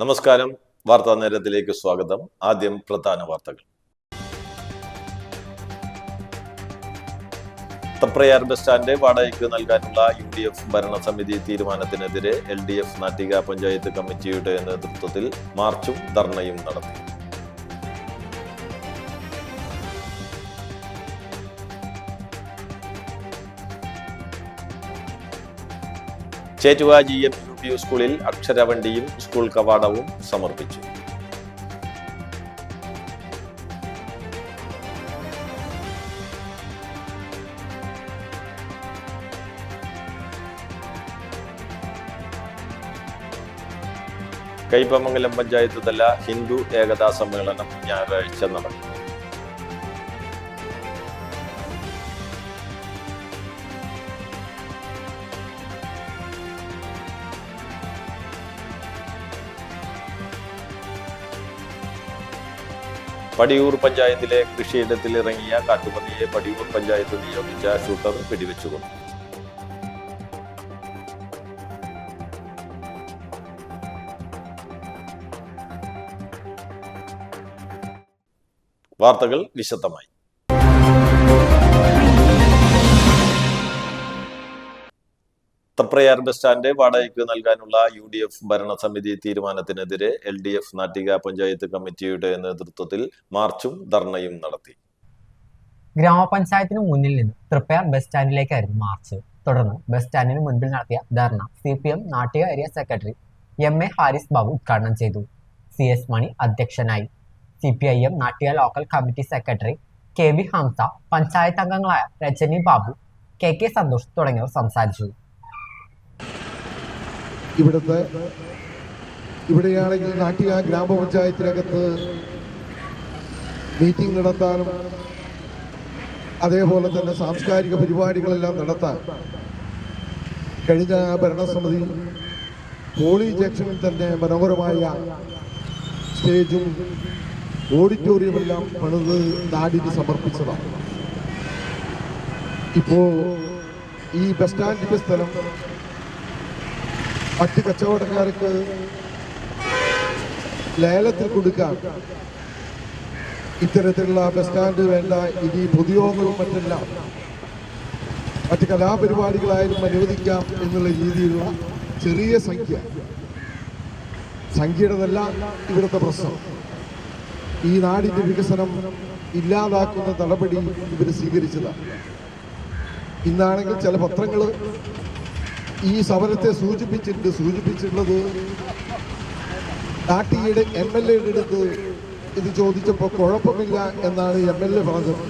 നമസ്കാരം. വാർത്താ നേരത്തിലേക്ക് സ്വാഗതം. ആദ്യം പ്രധാന വാർത്തകൾ. തൃപ്രയാർ ബസ് സ്റ്റാൻഡ് വാടകയ്ക്ക് നൽകാനുള്ള UDF ഭരണസമിതി തീരുമാനത്തിനെതിരെ LDF നാട്ടിക പഞ്ചായത്ത് കമ്മിറ്റിയുടെ നേതൃത്വത്തിൽ മാർച്ചും ധർണയും നടത്തി. ചേറ്റുവ GM UP സ്കൂളിൽ അക്ഷരവണ്ടിയും സ്കൂൾ കവാടവും സമർപ്പിച്ചു. കയ്പമംഗലം പഞ്ചായത്ത് തല ഹിന്ദു ഏകതാ സമ്മേളനം ഞായറാഴ്ച നടക്കും. പടിയൂർ പഞ്ചായത്തിലെ കൃഷിയിടത്തിൽ ഇറങ്ങിയ കാട്ടുപന്നിയെ പടിയൂർ പഞ്ചായത്ത് നിയോഗിച്ച ഷൂട്ടർ വെടിവെച്ചുകൊണ്ടു. വാർത്തകൾ വിശദമായി. തൃപ്രയാർ ബസ് സ്റ്റാൻഡ് വാടകയ്ക്ക് നൽകാനുള്ള UDF ഭരണസമിതി തീരുമാനത്തിനെതിരെ LDF നാട്ടിക പഞ്ചായത്ത് കമ്മിറ്റിയുടെ നേതൃത്വത്തിൽ മാർച്ചും ധർണയും നടത്തി. ഗ്രാമപഞ്ചായത്തിന് മുന്നിൽ നിന്ന് തൃപ്രയാർ ബസ് സ്റ്റാൻഡിലേക്കായിരുന്നു മാർച്ച്. തുടർന്ന് ബസ് സ്റ്റാൻഡിന് മുൻപിൽ നടത്തിയ dharna CPM Nattika area secretary MA Haris Babu ഉദ്ഘാടനം ചെയ്തു. CS മണി അധ്യക്ഷനായി. CPIM Nattika local committee secretary KB Hamsa, panchayat അംഗങ്ങളായ രജനി ബാബു, KK സന്തോഷ് തുടങ്ങിയവർ സംസാരിച്ചു. ഇവിടെയാണെങ്കിൽ നാട്ടിക ഗ്രാമപഞ്ചായത്തിനകത്ത് മീറ്റിംഗ് നടത്താനും അതേപോലെ തന്നെ സാംസ്കാരിക പരിപാടികളെല്ലാം നടത്താൻ കഴിഞ്ഞ ഭരണസമിതി പോളി ജംഗ്ഷനിൽ തന്നെ മനോഹരമായ സ്റ്റേജും ഓഡിറ്റോറിയമെല്ലാം പണിത് നാടിന് സമർപ്പിച്ചതാണ്. ഇപ്പോൾ ഈ ബസ് സ്റ്റാൻഡിൻ്റെ സ്ഥലം മറ്റ് കച്ചവടക്കാർക്ക് ലേലത്തിൽ കൊടുക്കാൻ ഇത്തരത്തിലുള്ള ബസ് സ്റ്റാൻഡ് വേണ്ട. ഇനി പൊതുയോഗവും മറ്റെല്ലാം മറ്റ് കലാപരിപാടികളായാലും അനുവദിക്കാം എന്നുള്ള രീതിയിലുള്ള ചെറിയ സംഖ്യയുടെതല്ല ഇവിടുത്തെ പ്രശ്നം. ഈ നാടിൻ്റെ വികസനം ഇല്ലാതാക്കുന്ന നടപടി ഇവർ സ്വീകരിച്ചതാണ്. ഇന്നാണെങ്കിൽ ചില പത്രങ്ങൾ ഈ സമരത്തെ സൂചിപ്പിച്ചിട്ടുള്ളത് നാട്ടിയുടെ MLA-യുടെ അടുത്ത് ഇത് ചോദിച്ചപ്പോൾ കുഴപ്പമില്ല എന്നാണ് MLA പറഞ്ഞത്.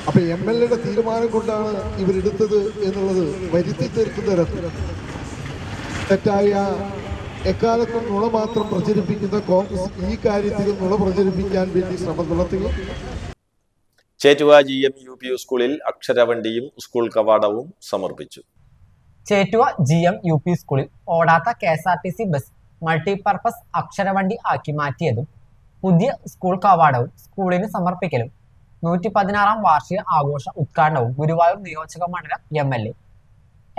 അപ്പൊ MLA-യുടെ തീരുമാനം കൊണ്ടാണ് ഇവരെടുത്തത് എന്നുള്ളത് വരുത്തി തീർക്കുന്ന തരത്തിൽ തെറ്റായ എക്കാലത്തും നുണ മാത്രം പ്രചരിപ്പിക്കുന്ന കോൺഗ്രസ് ഈ കാര്യത്തിൽ നുണ പ്രചരിപ്പിക്കാൻ വേണ്ടി ശ്രമം നടത്തി. ചേറ്റുവ GM UP സ്കൂളിൽ അക്ഷരവണ്ടിയും സ്കൂൾ കവാടവും സമർപ്പിച്ചു. ചേറ്റുവ GM UP സ്കൂളിൽ ഓടാത്ത KSRTC ബസ് മൾട്ടിപർപ്പസ് അക്ഷരവണ്ടി ആക്കി മാറ്റിയതും പുതിയ സ്കൂൾ കവാടവും സ്കൂളിന് സമർപ്പിക്കലും 116ാം വാർഷിക ആഘോഷ ഉദ്ഘാടനവും ഗുരുവായൂർ നിയോജക മണ്ഡലം MLA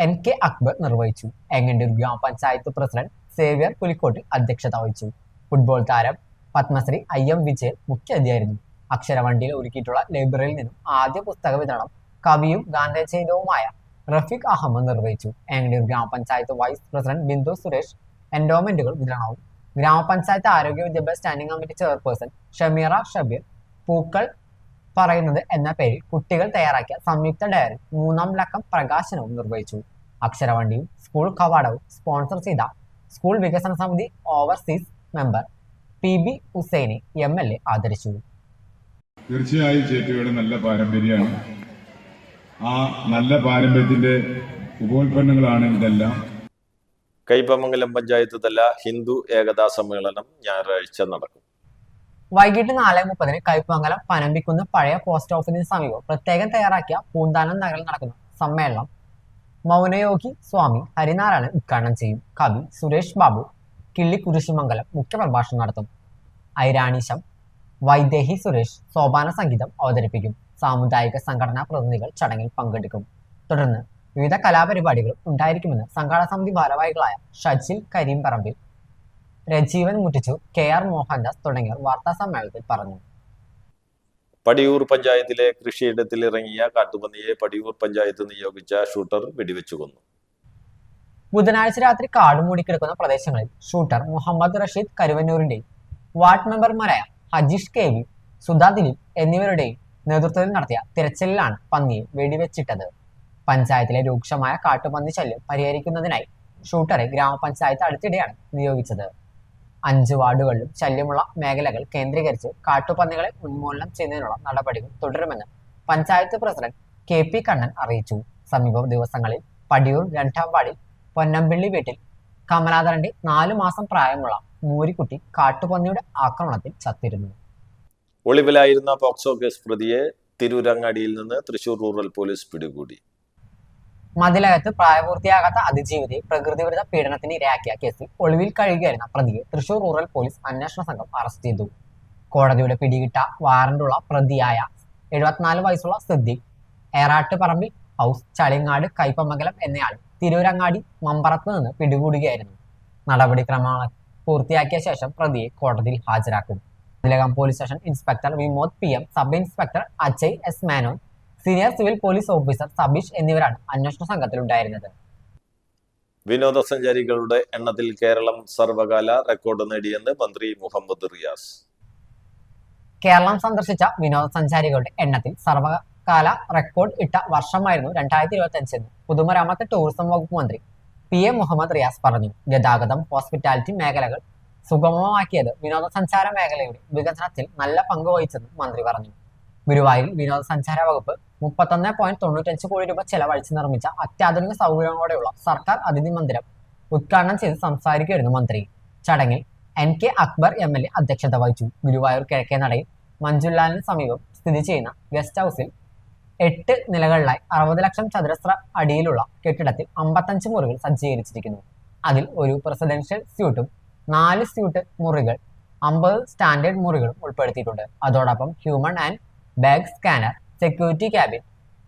NK അക്ബർ നിർവഹിച്ചു. എങ്ങണ്ടൂർ ഗ്രാമപഞ്ചായത്ത് പ്രസിഡന്റ് സേവ്യർ പുലിക്കോട്ടിൽ അധ്യക്ഷത വഹിച്ചു. ഫുട്ബോൾ താരം പത്മശ്രീ IM വിജയൻ മുഖ്യാതിഥിയായിരുന്നു. അക്ഷരവണ്ടിയിൽ ഒരുക്കിയിട്ടുള്ള ലൈബ്രറിയിൽ നിന്നും ആദ്യ പുസ്തക വിതരണം കവിയും ഗാനരചയിതാവുമായ റഫീഖ് അഹമ്മദ് നിർവഹിച്ചു. എങ്ങണ്ടൂർ ഗ്രാമപഞ്ചായത്ത് വൈസ് പ്രസിഡന്റ് ബിന്ദു സുരേഷ് എൻഡോമെന്റുകൾ വിതരണവും ഗ്രാമപഞ്ചായത്ത് ആരോഗ്യ വിദ്യാഭ്യാസ standing committee chairperson Shameera Shabeer പൂക്കൾ പറയുന്നത് എന്ന പേരിൽ കുട്ടികൾ തയ്യാറാക്കിയ സംയുക്ത ഡയറി 3ാം ലക്കം പ്രകാശനവും നിർവഹിച്ചു. അക്ഷരവണ്ടിയും സ്കൂൾ കവാടവും സ്പോൺസർ ചെയ്ത സ്കൂൾ വികസന സമിതി ഓവർസീസ് മെമ്പർ PB ഹുസൈനെ MLA ആദരിച്ചു. തീർച്ചയായും ചേറ്റുവയുടെ നല്ല പാരമ്പര്യമാണ്. ആ നല്ല പാരമ്പര്യത്തിന്റെ ഉപോൽപ്പന്നങ്ങളാണ് ഇതെല്ലാം. കയ്പമംഗലം പഞ്ചായത്ത് തല ഹിന്ദു ഏകതാ സമ്മേളനം ഞായറാഴ്ച നടക്കും. വൈകിട്ട് 4:30 കയ്പമംഗലം പനമ്പിക്കുന്ന് പഴയ പോസ്റ്റ് ഓഫീസിന് സമീപം പ്രത്യേകം തയ്യാറാക്കിയ പൂന്താനം നഗറിൽ നടക്കുന്ന സമ്മേളനം മൗനയോഗി സ്വാമി ഹരിനാരായണൻ ഉദ്ഘാടനം ചെയ്യും. കവി സുരേഷ് ബാബു കിള്ളിക്കുരിശിമംഗലം മുഖ്യപ്രഭാഷണം നടത്തും. ഐരാണീശം വൈദേഹി സുരേഷ് സോപാന സംഗീതം അവതരിപ്പിക്കും. സാമുദായിക സംഘടനാ പ്രതിനിധികൾ ചടങ്ങിൽ പങ്കെടുക്കും. തുടർന്ന് വിവിധ കലാപരിപാടികളും ഉണ്ടായിരിക്കുമെന്ന് സംഘാടക സമിതി ഭാരവാഹികളായ ഷജിൽ കരീം പറമ്പിൽ, രജീവൻ മുറ്റിച്ചു, KR മോഹൻദാസ് തുടങ്ങിയവർ വാർത്താസമ്മേളനത്തിൽ പറഞ്ഞു. പടിയൂർ പഞ്ചായത്തിലെ കൃഷിയിടത്തിൽ ഇറങ്ങിയ കാട്ടുപന്നിയെ പടിയൂർ പഞ്ചായത്ത് നിയോഗിച്ച ഷൂട്ടർ വെടിവെച്ചു കൊന്നു. ബുധനാഴ്ച രാത്രി കാട് മൂടിക്കിടക്കുന്ന പ്രദേശങ്ങളിൽ ഷൂട്ടർ മുഹമ്മദ് റഷീദ് കരുവന്നൂരിന്റെയും വാർഡ് മെമ്പർമാരായ ഹജീഷ് KV, സുധാ ദിലീപ് എന്നിവരുടെയും നേതൃത്വത്തിൽ നടത്തിയ തിരച്ചിലിലാണ് പന്നിയെ വെടിവെച്ചിട്ടത്. പഞ്ചായത്തിലെ രൂക്ഷമായ കാട്ടുപന്നി ശല്യം പരിഹരിക്കുന്നതിനായി ഷൂട്ടറെ ഗ്രാമപഞ്ചായത്ത് അടുത്തിടെയാണ് നിയോഗിച്ചത്. 5 വാർഡുകളിലും ശല്യമുള്ള മേഖലകൾ കേന്ദ്രീകരിച്ച് കാട്ടുപന്നികളെ ഉന്മൂലനം ചെയ്യുന്നതിനുള്ള നടപടികൾ തുടരുമെന്ന് പഞ്ചായത്ത് പ്രസിഡന്റ് KP കണ്ണൻ അറിയിച്ചു. സമീപ ദിവസങ്ങളിൽ പടിയൂർ 2ാം വാർഡിൽ പൊന്നമ്പിള്ളി വീട്ടിൽ കമലാധരന്റെ 4 മാസം പ്രായമുള്ള മൂരിക്കുട്ടി കാട്ടുപന്നിയുടെ ആക്രമണത്തിൽ ചത്തിരുന്നു. ഒളിവിലായിരുന്ന പോക്സോ കേസ് പ്രതിയെ തിരൂരങ്ങാടിയിൽ നിന്ന് തൃശൂർ റൂറൽ പോലീസ് പിടികൂടി. മതിലകത്ത് പ്രായപൂർത്തിയാകാത്ത അതിജീവിതയെ പ്രകൃതിവിരുദ്ധ പീഡനത്തിന് ഇരയാക്കിയ കേസിൽ ഒളിവിൽ കഴിയുകയായിരുന്ന പ്രതിയെ തൃശൂർ റൂറൽ പോലീസ് അന്വേഷണ സംഘം അറസ്റ്റ് ചെയ്തു. കോടതിയുടെ പിടികിട്ട വാറന്റുള്ള പ്രതിയായ 74 വയസ്സുള്ള സിദ്ദീഖ് ഏറാട്ടുപറമ്പിൽ ഹൗസ്, ചളിങ്ങാട്, കൈപ്പമംഗലം എന്നയാൾ തിരൂരങ്ങാടി മമ്പറത്ത് നിന്ന് പിടികൂടുകയായിരുന്നു. നടപടിക്രമങ്ങൾ പൂർത്തിയാക്കിയ ശേഷം പ്രതിയെ കോടതിയിൽ ഹാജരാക്കും. Mathilakam police station inspector Vimod PM, sub inspector Ajay S Menon, senior civil police officer Sabeesh എന്നിവരാണ് അന്വേഷണ സംഘത്തിലുണ്ടായിരുന്നത്. വിനോദസഞ്ചാരികളുടെ എണ്ണത്തിൽ കേരളം സർവകാല റെക്കോർഡ് നേടിയെന്ന് മന്ത്രി മുഹമ്മദ് റിയാസ്. കേരളം സന്ദർശിച്ച വിനോദസഞ്ചാരികളുടെ എണ്ണത്തിൽ സർവകാല റെക്കോർഡ് ഇട്ട വർഷമായിരുന്നു 2025 എന്ന് പൊതുമരാമത്ത് ടൂറിസം വകുപ്പ് മന്ത്രി PA മുഹമ്മദ് റിയാസ് പറഞ്ഞു. ഗതാഗതം, ഹോസ്പിറ്റാലിറ്റി മേഖലകൾ സുഗമമാക്കിയത് വിനോദസഞ്ചാര മേഖലയുടെ വികസനത്തിൽ നല്ല പങ്ക് വഹിച്ചെന്ന് മന്ത്രി പറഞ്ഞു. ഗുരുവായൂരിൽ വിനോദസഞ്ചാര വകുപ്പ് 31.95 കോടി രൂപ ചെലവഴിച്ച് നിർമ്മിച്ച അത്യാധുനിക സൗകര്യങ്ങളോടെയുള്ള സർക്കാർ അതിഥി മന്ദിരം ഉദ്ഘാടനം ചെയ്ത് സംസാരിക്കുകയായിരുന്നു മന്ത്രി. ചടങ്ങിൽ NK അക്ബർ MLA അധ്യക്ഷത വഹിച്ചു. ഗുരുവായൂർ കിഴക്കേ നടയിൽ മഞ്ജുലാലിന് സമീപം സ്ഥിതി ചെയ്യുന്ന ഗസ്റ്റ് ഹൗസിൽ 8 നിലകളിലായി 60 ലക്ഷം ചതുരശ്ര അടിയിലുള്ള കെട്ടിടത്തിൽ 55 മുറികൾ സജ്ജീകരിച്ചിരിക്കുന്നു. അതിൽ ഒരു പ്രസിഡൻഷ്യൽ സ്യൂട്ടും 4 സ്യൂട്ട് മുറികൾ, 50 സ്റ്റാൻഡേർഡ് മുറികളും ഉൾപ്പെടുത്തിയിട്ടുണ്ട്. അതോടൊപ്പം human and bag scanner, security cabin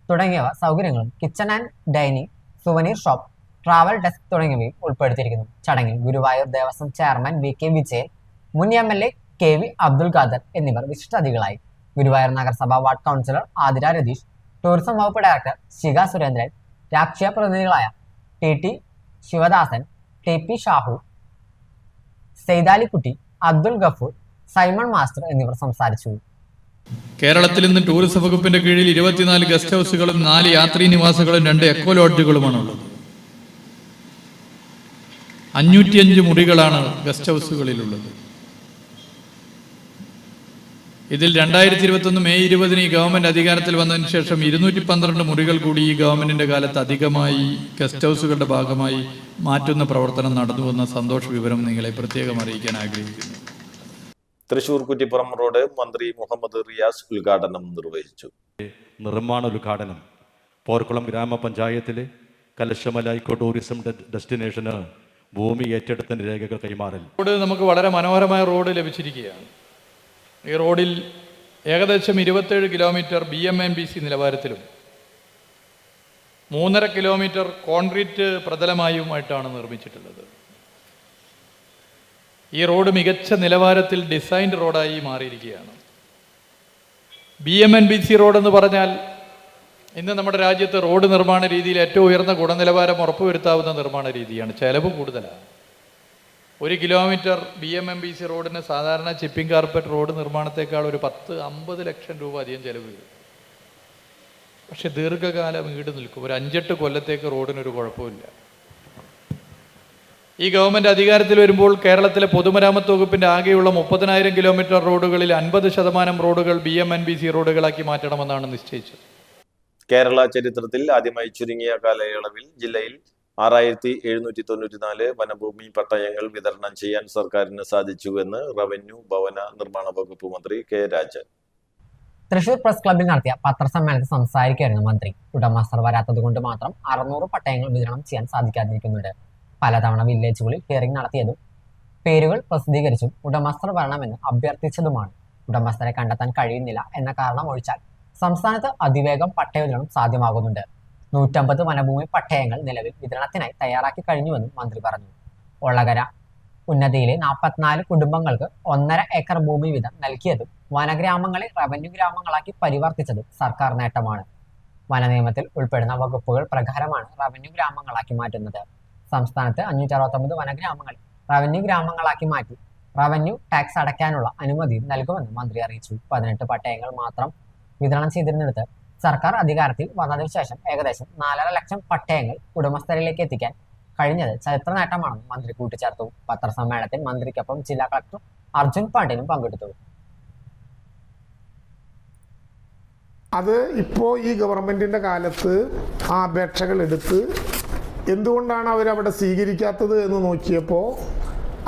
തുടങ്ങിയവ സൗകര്യങ്ങളും kitchen and dining, souvenir shop, travel desk തുടങ്ങിയവയും ഉൾപ്പെടുത്തിയിരിക്കുന്നു. ചടങ്ങിൽ ഗുരുവായൂർ ദേവസ്വം ചെയർമാൻ VK വിജയൻ, മുൻ MLA KV അബ്ദുൽ ഖാദർ എന്നിവർ വിശിഷ്ടാതിഥികളായി. ഗുരുവായൂർ നഗരസഭ ward councillor Athira Ratheesh, tourism വകുപ്പ് ഡയറക്ടർ ശിഖ സുരേന്ദ്രൻ, രാഷ്ട്രീയ പ്രതിനിധികളായ TT Sivadasan, TP Shahu, Saithalikutty, Abdul Gafoor, Simon master എന്നിവർ സംസാരിച്ചു. കേരളത്തിൽ ഇന്ന് ടൂറിസം വകുപ്പിന്റെ കീഴിൽ 24 ഗസ്റ്റ് ഹൗസുകളും 4 യാത്രീ നിവാസങ്ങളും 2 എക്കോ ലോഡ്ജുകളുമാണുള്ളത്. 505 മുറികളാണ് ഗസ്റ്റ് ഹൗസുകളിലുള്ളത്. ഇതിൽ 2021 മെയ് 20 ഈ ഗവൺമെന്റ് അധികാരത്തിൽ വന്നതിന് ശേഷം 212 മുറികൾ കൂടി ഈ ഗവൺമെന്റിന്റെ കാലത്ത് അധികമായി ഗസ്റ്റ് ഹൗസുകളുടെ ഭാഗമായി മാറ്റുന്ന പ്രവർത്തനം നടന്നുവെന്ന സന്തോഷ വിവരം നിങ്ങളെ പ്രത്യേകം അറിയിക്കാൻ ആഗ്രഹിക്കുന്നു. തൃശൂർ കുറ്റിപ്പുറം റോഡ് മന്ത്രി മുഹമ്മദ് റിയാസ് ഉദ്ഘാടനം നിർവഹിച്ചു. നിർമ്മാണ ഉദ്ഘാടനം പോർക്കുളം ഗ്രാമപഞ്ചായത്തിലെ കലശമല ഇക്കോ ടൂറിസം ഡെസ്റ്റിനേഷന് ഭൂമി ഏറ്റെടുത്തതിന് രേഖകൾ കൈമാറൽ. റോഡ് നമുക്ക് വളരെ മനോഹരമായ റോഡ് ലഭിച്ചിരിക്കുകയാണ്. ഈ റോഡിൽ ഏകദേശം 27 കിലോമീറ്റർ BMMBC നിലവാരത്തിലും 3.5 കിലോമീറ്റർ കോൺക്രീറ്റ് പ്രതലമായുമായിട്ടാണ് നിർമ്മിച്ചിട്ടുള്ളത്. ഈ റോഡ് മികച്ച നിലവാരത്തിൽ ഡിസൈൻഡ് റോഡായി മാറിയിരിക്കുകയാണ്. BMNBC റോഡ് എന്ന് പറഞ്ഞാൽ ഇന്ന് നമ്മുടെ രാജ്യത്ത് റോഡ് നിർമ്മാണ രീതിയിൽ ഏറ്റവും ഉയർന്ന ഗുണനിലവാരം ഉറപ്പുവരുത്താവുന്ന നിർമ്മാണ രീതിയാണ്. ചെലവ് കൂടുതലാണ്. 1 കിലോമീറ്റർ BMMBC റോഡിന് സാധാരണ ചിപ്പിംഗ് കാർപ്പറ്റ് റോഡ് നിർമ്മാണത്തെക്കാൾ ഒരു 10-50 ലക്ഷം രൂപ അധികം ചെലവ് വരും. പക്ഷെ ദീർഘകാലം ഈട് നിൽക്കും. ഒരു 5-8 കൊല്ലത്തേക്ക് റോഡിനൊരു കുഴപ്പമില്ല. ഈ ഗവൺമെൻറ് അധികാരത്തിൽ വരുമ്പോൾ കേരളത്തിലെ പൊതുമരാമത്ത് വകുപ്പിൻ്റെ ആകെയുള്ള 30,000 കിലോമീറ്റർ റോഡുകളിൽ 50% റോഡുകൾ BMNBC റോഡുകളാക്കി മാറ്റണമെന്നാണ് നിശ്ചയിച്ചത്. കേരള ചരിത്രത്തിൽ ആദ്യമായി ചുരുങ്ങിയ കാലയളവിൽ ജില്ലയിൽ 6794 വനഭൂമി പട്ടയങ്ങൾ വിതരണം ചെയ്യാൻ സർക്കാരിന് സാധിച്ചുവെന്ന് റവന്യൂ ഭവന നിർമ്മാണ വകുപ്പ് മന്ത്രി K രാജൻ തൃശൂർ പ്രസ് ക്ലബ്ബിൽ നടത്തിയ പത്രസമ്മേളനത്തിൽ സംസാരിക്കുകയായിരുന്നു മന്ത്രി. ഉടമസ്ഥർ വരാത്തത് കൊണ്ട് മാത്രം 600 പട്ടയങ്ങൾ വിതരണം ചെയ്യാൻ സാധിക്കാതിരിക്കുന്നുണ്ട്. പലതവണ വില്ലേജുകളിൽ ഹിയറിംഗ് നടത്തിയതും പേരുകൾ പ്രസിദ്ധീകരിച്ചും ഉടമസ്ഥർ വരണമെന്ന് അഭ്യർത്ഥിച്ചതുമാണ്. ഉടമസ്ഥരെ കണ്ടെത്താൻ കഴിയുന്നില്ല എന്ന കാരണം ഒഴിച്ചാൽ സംസ്ഥാനത്ത് അതിവേഗം പട്ടയ വിതരണം സാധ്യമാകുന്നുണ്ട്. 150 വനഭൂമി പട്ടയങ്ങൾ നിലവിൽ വിതരണത്തിനായി തയ്യാറാക്കി കഴിഞ്ഞുവെന്നും മന്ത്രി പറഞ്ഞു. ഒള്ളകര ഉന്നതിയിലെ 44 കുടുംബങ്ങൾക്ക് 1.5 ഏക്കർ ഭൂമി വീതം നൽകിയതും വനഗ്രാമങ്ങളെ റവന്യൂ ഗ്രാമങ്ങളാക്കി പരിവർത്തിച്ചതും സർക്കാർ നേട്ടമാണ്. വനനിയമത്തിൽ ഉൾപ്പെടുന്ന വകുപ്പുകൾ പ്രകാരമാണ് റവന്യൂ ഗ്രാമങ്ങളാക്കി മാറ്റുന്നത്. സംസ്ഥാനത്ത് 569 വനഗ്രാമങ്ങളെ റവന്യൂ ഗ്രാമങ്ങളാക്കി മാറ്റി റവന്യൂ ടാക്സ് അടയ്ക്കാനുള്ള അനുമതി നൽകുമെന്ന് മന്ത്രി അറിയിച്ചു. 18 പട്ടയങ്ങൾ മാത്രം വിതരണം ചെയ്തിരുന്നിടത്ത് സർക്കാർ അധികാരത്തിൽ വന്നതിനു ശേഷം ഏകദേശം 4.5 ലക്ഷം പട്ടയങ്ങൾ ഉടമസ്ഥരിലേക്ക് എത്തിക്കാൻ കഴിഞ്ഞത് ചരിത്ര നേട്ടമാണെന്ന് മന്ത്രി കൂട്ടിച്ചേർത്തു. പത്രസമ്മേളനത്തിൽ മന്ത്രിക്കൊപ്പം ജില്ലാ കളക്ടർ അർജുൻ പാണ്ഡ്യനും പങ്കെടുത്തു. അത് ഇപ്പോൾ ഈ ഗവൺമെൻറ്റിൻ്റെ കാലത്ത് ആ അപേക്ഷകൾ എടുത്ത് എന്തുകൊണ്ടാണ് അവരവിടെ സ്വീകരിക്കാത്തത് എന്ന് നോക്കിയപ്പോൾ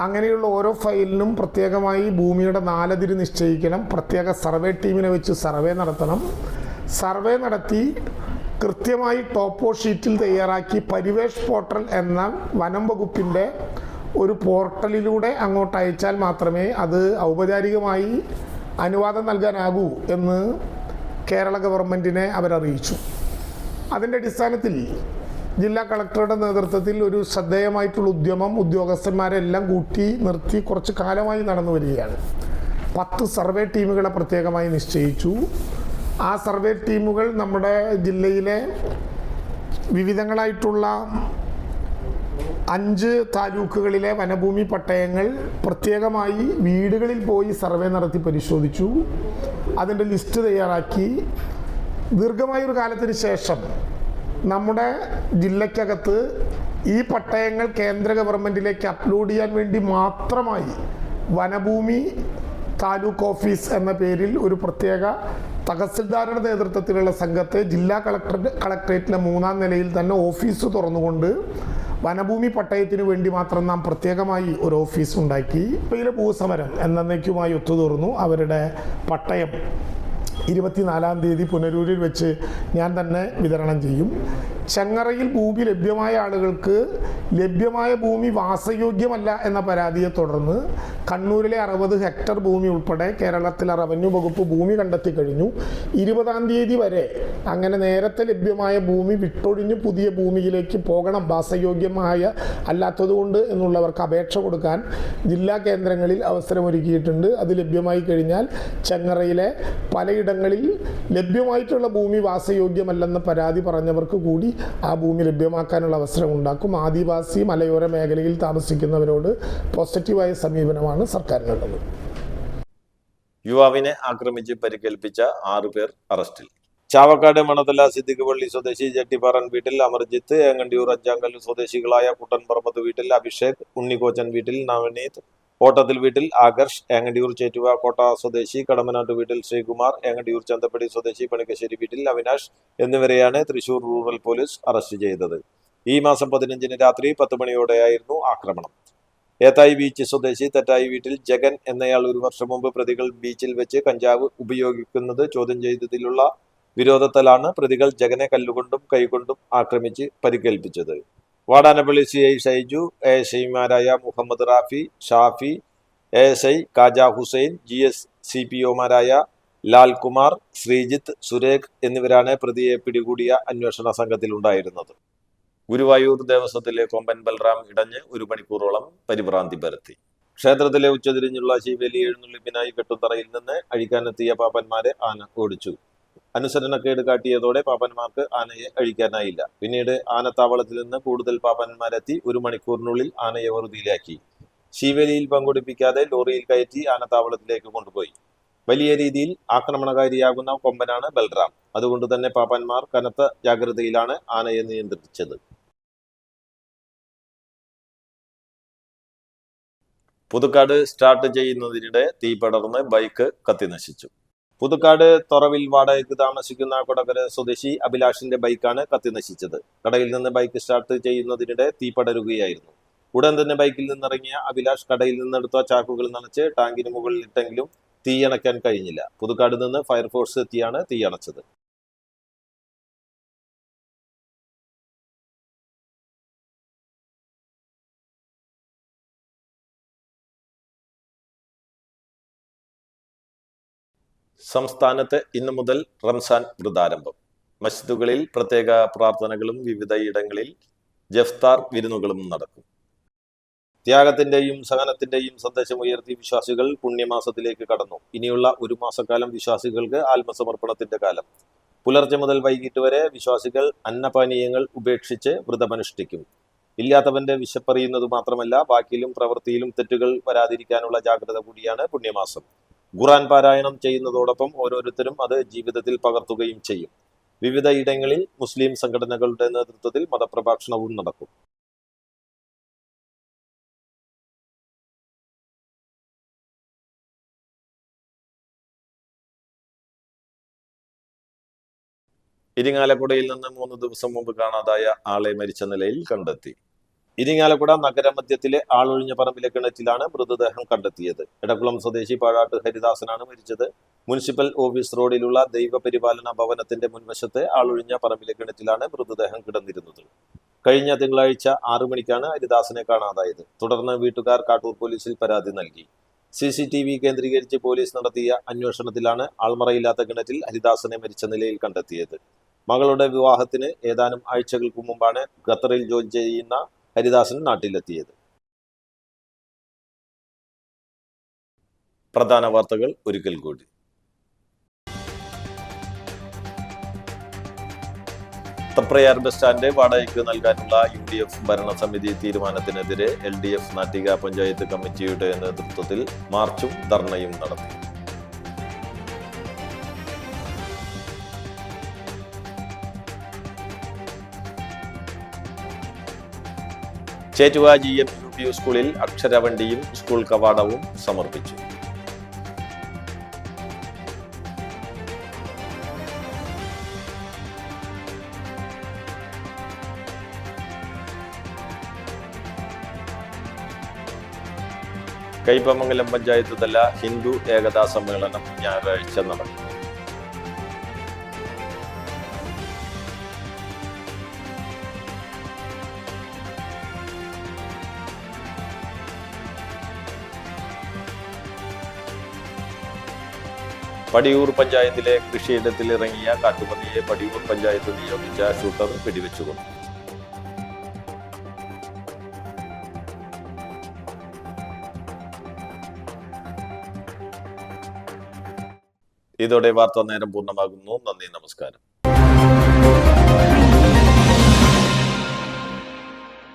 അങ്ങനെയുള്ള ഓരോ ഫയലിനും പ്രത്യേകമായി ഭൂമിയുടെ 4 അതിര് നിശ്ചയിക്കണം, പ്രത്യേക സർവേ ടീമിനെ വെച്ച് സർവേ നടത്തണം, സർവേ നടത്തി കൃത്യമായി ടോപ്പോ ഷീറ്റിൽ തയ്യാറാക്കി പരിവേഷ് പോർട്ടൽ എന്ന വനം വകുപ്പിൻ്റെ ഒരു പോർട്ടലിലൂടെ അങ്ങോട്ട് അയച്ചാൽ മാത്രമേ അത് ഔപചാരികമായി അനുവാദം നൽകാനാകൂ എന്ന് കേരള ഗവൺമെൻറ്റിനെ അവരറിയിച്ചു. അതിൻ്റെ അടിസ്ഥാനത്തിൽ ജില്ലാ കളക്ടറുടെ നേതൃത്വത്തിൽ ഒരു ശ്രദ്ധേയമായിട്ടുള്ള ഉദ്യമം ഉദ്യോഗസ്ഥന്മാരെല്ലാം കൂട്ടി നിർത്തി കുറച്ച് കാലമായി നടന്നു വരികയാണ്. 10 സർവേ ടീമുകളെ പ്രത്യേകമായി നിശ്ചയിച്ചു. ആ സർവേ ടീമുകൾ നമ്മുടെ ജില്ലയിലെ വിവിധങ്ങളായിട്ടുള്ള 5 താലൂക്കുകളിലെ വനഭൂമി പട്ടയങ്ങൾ പ്രത്യേകമായി വീടുകളിൽ പോയി സർവേ നടത്തി പരിശോധിച്ചു. അതിൻ്റെ ലിസ്റ്റ് തയ്യാറാക്കി ദീർഘമായൊരു കാലത്തിന് ശേഷം നമ്മുടെ ജില്ലയ്ക്കകത്ത് ഈ പട്ടയങ്ങൾ കേന്ദ്ര ഗവൺമെൻറ്റിലേക്ക് അപ്ലോഡ് ചെയ്യാൻ വേണ്ടി മാത്രമായി വനഭൂമി താലൂക്ക് ഓഫീസ് എന്ന പേരിൽ ഒരു പ്രത്യേക തഹസിൽദാരുടെ നേതൃത്വത്തിലുള്ള സംഘത്തെ ജില്ലാ കളക്ടറേറ്റിലെ 3-ാം നിലയിൽ തന്നെ ഓഫീസ് തുറന്നുകൊണ്ട് വനഭൂമി പട്ടയത്തിന് വേണ്ടി മാത്രം നാം പ്രത്യേകമായി ഒരു ഓഫീസ് ഉണ്ടാക്കി. ഇപ്പോൾ ഭൂസമരം എന്നേക്കുമായി ഒത്തുതീർന്നു. അവരുടെ പട്ടയം 24-ാം തീയതി പുനലൂരിൽ വെച്ച് ഞാൻ തന്നെ വിതരണം ചെയ്യും. ചെങ്ങറയിൽ ഭൂമി ലഭ്യമായ ആളുകൾക്ക് ലഭ്യമായ ഭൂമി വാസയോഗ്യമല്ല എന്ന പരാതിയെ തുടർന്ന് കണ്ണൂരിലെ 60 ഹെക്ടർ ഭൂമി ഉൾപ്പെടെ കേരളത്തിലെ റവന്യൂ വകുപ്പ് ഭൂമി കണ്ടെത്തി കഴിഞ്ഞു. 20-ാം തീയതി വരെ അങ്ങനെ നേരത്തെ ലഭ്യമായ ഭൂമി വിട്ടൊഴിഞ്ഞ് പുതിയ ഭൂമിയിലേക്ക് പോകണം, വാസയോഗ്യമായ അല്ലാത്തതുകൊണ്ട് എന്നുള്ളവർക്ക് അപേക്ഷ കൊടുക്കാൻ ജില്ലാ കേന്ദ്രങ്ങളിൽ അവസരമൊരുക്കിയിട്ടുണ്ട്. അത് ലഭ്യമായി കഴിഞ്ഞാൽ ചെങ്ങറയിലെ പലയിടങ്ങളിൽ ലഭ്യമായിട്ടുള്ള ഭൂമി വാസയോഗ്യമല്ലെന്ന പരാതി പറഞ്ഞവർക്ക് കൂടി ആ ഭൂമി ലഭ്യമാക്കാനുള്ള അവസരം ഉണ്ടാക്കും. ആദിവാസി മലയോര മേഖലയിൽ താമസിക്കുന്നവരോട് പോസിറ്റീവായ സമീപനമാണ് സർക്കാരിനുള്ളത്. യുവാവിനെ ആക്രമിച്ച് പരിക്കേൽപ്പിച്ച 6 പേർ അറസ്റ്റിൽ. ചാവക്കാട് മണത്തല സിദ്ദിഖ് പള്ളി സ്വദേശി ജട്ടിപ്പാറൻ വീട്ടിൽ അമർജിത്ത്, ഏങ്ങണ്ടിയൂർ അഞ്ചാങ്കല്ല് സ്വദേശികളായ കുട്ടൻപറമ്പത്ത് വീട്ടിൽ അഭിഷേക്, ഉണ്ണിക്കോച്ചൻ വീട്ടിൽ നവനീത്, ഓട്ടത്തിൽ വീട്ടിൽ ആകർഷ്, ഏങ്ങണ്ടിയൂർ ചേറ്റുവ കോട്ട സ്വദേശി കടമനാട്ട് വീട്ടിൽ ശ്രീകുമാർ, ഏങ്ങണ്ടിയൂർ ചന്തപ്പടി സ്വദേശി പണിക്കശ്ശേരി വീട്ടിൽ അവിനാഷ് എന്നിവരെയാണ് തൃശൂർ റൂറൽ പോലീസ് അറസ്റ്റ് ചെയ്തത്. ഈ മാസം 15-ന് രാത്രി 10 മണിയോടെയായിരുന്നു ആക്രമണം. ഏത്തായി ബീച്ച് സ്വദേശി തെറ്റായി വീട്ടിൽ ജഗൻ എന്നയാൾ 1 വർഷം മുമ്പ് പ്രതികൾ ബീച്ചിൽ വെച്ച് കഞ്ചാവ് ഉപയോഗിക്കുന്നത് ചോദ്യം ചെയ്തതിലുള്ള വിരോധത്താലാണ് പ്രതികൾ ജഗനെ കല്ലുകൊണ്ടും കൈകൊണ്ടും ആക്രമിച്ച് പരിക്കേൽപ്പിച്ചത്. Vadanappally CI Shaiju, ASIമാരായ Muhammad Rafi, Shafi, ASI Kaja Hussain, GS CPOമാരായ Lalkumar, Sreejith, Surekh എന്നിവരാണ് പ്രതിയെ പിടികൂടിയ അന്വേഷണ സംഘത്തിലുണ്ടായിരുന്നത്. ഗുരുവായൂർ ദേവസ്വത്തിലെ കൊമ്പൻ ബൽറാം ഇടഞ്ഞ് 1 മണിക്കൂറോളം പരിഭ്രാന്തി പരത്തി. ക്ഷേത്രത്തിലെ ഉച്ചതിരിഞ്ഞുള്ള ശീവേലി എഴുന്നള്ളിപ്പിനായി കെട്ടുത്തറയിൽ നിന്ന് അഴിക്കാനെത്തിയ പാപ്പന്മാരെ ആന ഓടിച്ചു. അനുസരണക്കേട് കാട്ടിയതോടെ പാപ്പന്മാർക്ക് ആനയെ അഴിക്കാനായില്ല. പിന്നീട് ആനത്താവളത്തിൽ നിന്ന് കൂടുതൽ പാപ്പന്മാരെത്തി 1 മണിക്കൂറിനുള്ളിൽ ആനയെ വറുതിയിലാക്കി. ശീവേലിയിൽ പങ്കെടുപ്പിക്കാതെ ലോറിയിൽ കയറ്റി ആനത്താവളത്തിലേക്ക് കൊണ്ടുപോയി. വലിയ രീതിയിൽ ആക്രമണകാരിയാകുന്ന കൊമ്പനാണ് ബൽറാം. അതുകൊണ്ട് തന്നെ പാപ്പന്മാർ കനത്ത ജാഗ്രതയിലാണ് ആനയെ നിയന്ത്രിച്ചത്. പുതുക്കാട് സ്റ്റാർട്ട് ചെയ്യുന്നതിനിടെ തീ പടർന്ന് ബൈക്ക് കത്തിനശിച്ചു. പുതുക്കാട് തൊറവിൽ വാടകയ്ക്ക് താമസിക്കുന്ന കൊടകര സ്വദേശി അഭിലാഷിന്റെ ബൈക്കാണ് കത്തിനശിച്ചത്. കടയിൽ നിന്ന് ബൈക്ക് സ്റ്റാർട്ട് ചെയ്യുന്നതിനിടെ തീ പടരുകയായിരുന്നു. ഉടൻ തന്നെ ബൈക്കിൽ നിന്നിറങ്ങിയ അഭിലാഷ് കടയിൽ നിന്നെടുത്ത ചാക്കുകൾ നനച്ച് ടാങ്കിന് മുകളിൽ ഇട്ടെങ്കിലും തീയണയ്ക്കാൻ കഴിഞ്ഞില്ല. പുതുക്കാട് നിന്ന് ഫയർഫോഴ്സ് എത്തിയാണ് തീയണച്ചത്. സംസ്ഥാനത്ത് ഇന്നു മുതൽ റംസാൻ വ്രതാരംഭം. മസ്ജിദുകളിൽ പ്രത്യേക പ്രാർത്ഥനകളും വിവിധ ഇടങ്ങളിൽ ജഫ്താർ വിരുന്നുകളും നടക്കും. ത്യാഗത്തിന്റെയും സഹനത്തിന്റെയും സന്ദേശം ഉയർത്തി വിശ്വാസികൾ പുണ്യമാസത്തിലേക്ക് കടന്നു. ഇനിയുള്ള ഒരു മാസക്കാലം വിശ്വാസികൾക്ക് ആത്മസമർപ്പണത്തിന്റെ കാലം. പുലർച്ചെ മുതൽ വൈകിട്ട് വരെ വിശ്വാസികൾ അന്നപാനീയങ്ങൾ ഉപേക്ഷിച്ച് വ്രതമനുഷ്ഠിക്കും. ഇല്ലാത്തവന്റെ വിശപ്പറിയുന്നത് മാത്രമല്ല, വാക്കിലും പ്രവൃത്തിയിലും തെറ്റുകൾ വരാതിരിക്കാനുള്ള ജാഗ്രത കൂടിയാണ് പുണ്യമാസം. ഖുർആൻ പാരായണം ചെയ്യുന്നതോടൊപ്പം ഓരോരുത്തരും അത് ജീവിതത്തിൽ പകർത്തുകയും ചെയ്യും. വിവിധ ഇടങ്ങളിൽ മുസ്ലിം സംഘടനകളുടെ നേതൃത്വത്തിൽ മതപ്രഭാഷണവും നടക്കും. ഇരിങ്ങാലക്കുടയിൽ നിന്ന് 3 ദിവസം മുമ്പ് കാണാതായ ആളെ മരിച്ച നിലയിൽ കണ്ടെത്തി. ഇരിങ്ങാലക്കുട നഗരമധ്യത്തിലെ ആളൊഴിഞ്ഞ പറമ്പിലെ കിണറ്റിലാണ് മൃതദേഹം കണ്ടെത്തിയത്. എടക്കുളം സ്വദേശി പാഴാട്ട് ഹരിദാസനാണ് മരിച്ചത്. മുനിസിപ്പൽ ഓഫീസ് റോഡിലുള്ള ദൈവപരിപാലന ഭവനത്തിന്റെ മുൻവശത്തെ ആളൊഴിഞ്ഞ പറമ്പിലെ കിണറ്റിലാണ് മൃതദേഹം കിടന്നിരുന്നത്. കഴിഞ്ഞ തിങ്കളാഴ്ച 6 മണിക്കാണ് ഹരിദാസനെ കാണാതായത്. തുടർന്ന് വീട്ടുകാർ കാട്ടൂർ പോലീസിൽ പരാതി നൽകി. CCTV കേന്ദ്രീകരിച്ച് പോലീസ് നടത്തിയ അന്വേഷണത്തിലാണ് ആൾമറയില്ലാത്ത കിണറ്റിൽ ഹരിദാസനെ മരിച്ച നിലയിൽ കണ്ടെത്തിയത്. മകളുടെ വിവാഹത്തിന് ഏതാനും ആഴ്ചകൾക്ക് മുമ്പാണ് ഖത്തറിൽ ജോലി ചെയ്യുന്ന ഹരിദാസൻ നാട്ടിലെത്തിയത്. പ്രധാന വാർത്തകൾ ഒരിക്കൽ കൂടി. തൃപ്രയാർ ബസ് സ്റ്റാൻഡ് വാടകയ്ക്ക് നൽകാനുള്ള UDF ഭരണസമിതി തീരുമാനത്തിനെതിരെ LDF നാട്ടിക പഞ്ചായത്ത് കമ്മിറ്റിയുടെ നേതൃത്വത്തിൽ മാർച്ചും ധർണയും നടത്തി. ചേറ്റുവ GM UP സ്കൂളിൽ അക്ഷരവണ്ടിയും സ്കൂൾ കവാടവും സമർപ്പിച്ചു. കയ്പമംഗലം പഞ്ചായത്ത് തല ഹിന്ദു ഏകതാ സമ്മേളനം ഞായറാഴ്ച നടന്നു. പടിയൂർ പഞ്ചായത്തിലെ കൃഷിയിടത്തിലിറങ്ങിയ കാട്ടുപന്നിയെ പടിയൂർ പഞ്ചായത്ത് നിയോഗിച്ച ഷൂട്ടർ വെടിവെച്ചുകൊണ്ടു. ഇതോടെ വാർത്താ നേരം പൂർണ്ണമാകുന്നു. നന്ദി, നമസ്കാരം.